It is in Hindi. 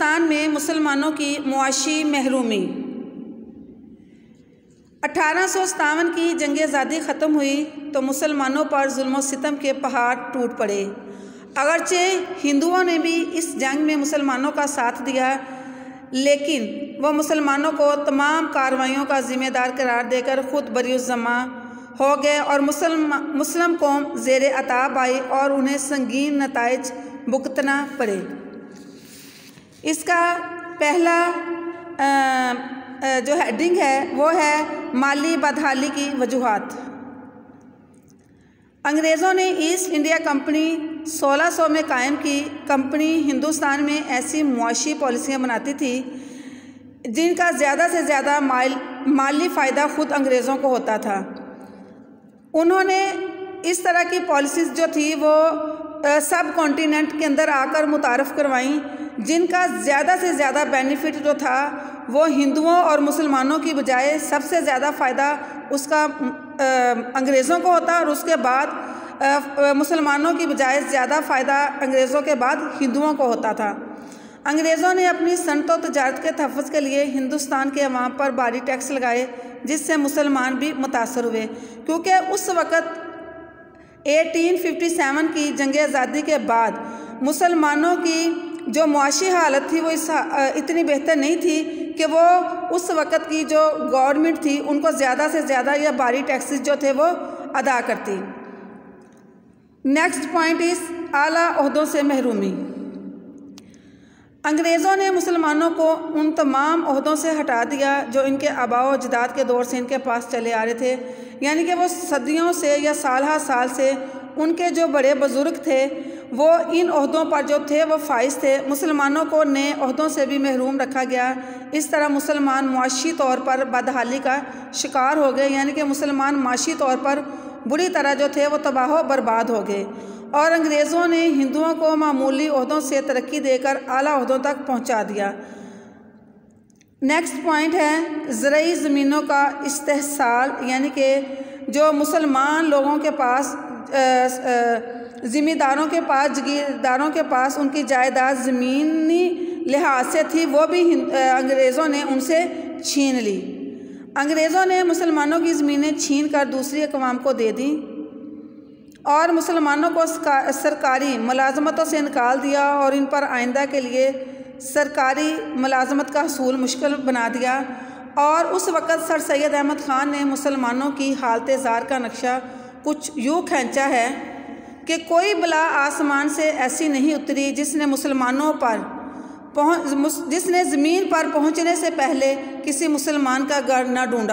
हिंदुस्तान में मुसलमानों की मुआशी महरूमी। 1857 की जंग आज़ादी ख़त्म हुई तो मुसलमानों पर जुल्म सितम के पहाड़ टूट पड़े। अगरचे हिंदुओं ने भी इस जंग में मुसलमानों का साथ दिया, लेकिन वह मुसलमानों को तमाम कार्रवाइयों का ज़िम्मेदार करार देकर ख़ुद बरीउज़्ज़म्मा हो गए और मुस्लिम कौम ज़ेरे अताब आई और उन्हें संगीन नताइज भुगतना पड़े। इसका पहला जो हेडिंग है वो है माली बदहाली की वजूहात। अंग्रेज़ों ने ईस्ट इंडिया कंपनी 1600 में कायम की। कंपनी हिंदुस्तान में ऐसी मुआशी पॉलिसियाँ बनाती थी जिनका ज़्यादा से ज़्यादा माली फ़ायदा ख़ुद अंग्रेज़ों को होता था। उन्होंने इस तरह की पॉलिसीज़ जो थी वो सब कॉन्टिनेंट के अंदर आकर मुतारफ़ करवाईं, जिनका ज़्यादा से ज़्यादा बेनिफिट जो था वो हिंदुओं और मुसलमानों की बजाय सबसे ज़्यादा फ़ायदा उसका अंग्रेज़ों को होता और उसके बाद मुसलमानों की बजाय ज़्यादा फ़ायदा अंग्रेज़ों के बाद हिंदुओं को होता था। अंग्रेज़ों ने अपनी सनत व तजारत के तहफ़्फ़ुज़ के लिए हिंदुस्तान के अवाम पर भारी टैक्स लगाए, जिससे मुसलमान भी मुतासर हुए, क्योंकि उस वक़्त 1857 की जंग आज़ादी के बाद मुसलमानों की जो मुआशी हालत थी वो इतनी बेहतर नहीं थी कि वो उस वक़्त की जो गवर्नमेंट थी उनको ज़्यादा से ज़्यादा या भारी टैक्सेस जो थे वो अदा करती। नेक्स्ट पॉइंट इस आला ओहदों से महरूमी। अंग्रेज़ों ने मुसलमानों को उन तमाम ओहदों से हटा दिया जो इनके आबा व अजदाद के दौर से इनके पास चले आ रहे थे, यानी कि वो सदियों से या साल से उनके जो बड़े बुज़ुर्ग थे वो इन ओहदों पर जो थे वो फाइज थे। मुसलमानों को नए ओहदों से भी महरूम रखा गया। इस तरह मुसलमान मुआशी तौर पर बदहाली का शिकार हो गए, यानी कि मुसलमान माशी तौर पर बुरी तरह जो थे वो तबाह बर्बाद हो गए और अंग्रेज़ों ने हिंदुओं को मामूली ओहदों से तरक्की देकर आला ओहदों तक पहुंचा दिया। नेक्स्ट पॉइंट है ज़रई ज़मीनों का इस्तेहसाल, यानी कि जो मुसलमान लोगों के पास ज़मींदारों के पास जागीरदारों के पास उनकी जायदाद ज़मीनी लिहाज से थी वो भी अंग्रेज़ों ने उनसे छीन ली। अंग्रेज़ों ने मुसलमानों की ज़मीनें छीन कर दूसरी अक़वाम को दे दी और मुसलमानों को सरकारी मुलाज़मतों से निकाल दिया और इन पर आइंदा के लिए सरकारी मुलाज़मत का हसूल मुश्किल बना दिया। और उस वक़्त सर सैयद अहमद ख़ान ने मुसलमानों की हालत ज़ार का नक्शा कुछ यूँ खींचा है कि कोई बला आसमान से ऐसी नहीं उतरी जिसने मुसलमानों पर जिसने ज़मीन पर पहुँचने से पहले किसी मुसलमान का घर न ढूंढा।